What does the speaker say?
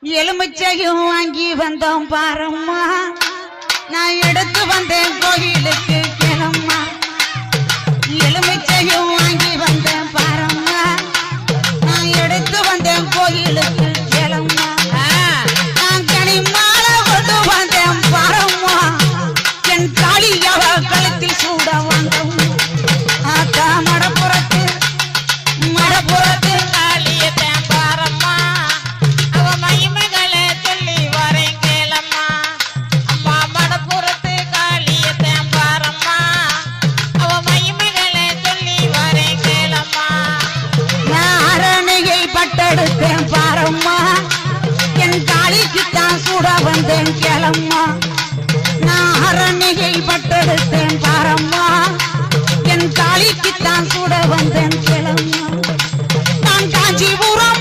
எலுமிச்சையும் வாங்கி வந்தோம் பாரம்மா நான் எடுத்து வந்தேன் கோயிலுக்கு கிளம்மா எலுமிச்சையும் வாங்கி வந்தேன் பாரம்மா நான் எடுத்து வந்தேன் கோயிலுக்கு கிளம்மா நான் கனி மாலை கொண்டு வந்தேன் பாரம்மா என் தாலியவ கழுத்தில் சூட வந்தோம் ஆத்தா மடப்புறத்து மடப்புறத்து பட்டெடுத்தேன் பாரம்மா என் தாலிக்குத்தான் சூட வந்தேன் கிளம்மா நான் அரணிகை பட்டெடுத்தேன் பாரம்மா என் தாலிக்குத்தான் சூட வந்தேன் கிளம்மா நான் காஞ்சிபுரம்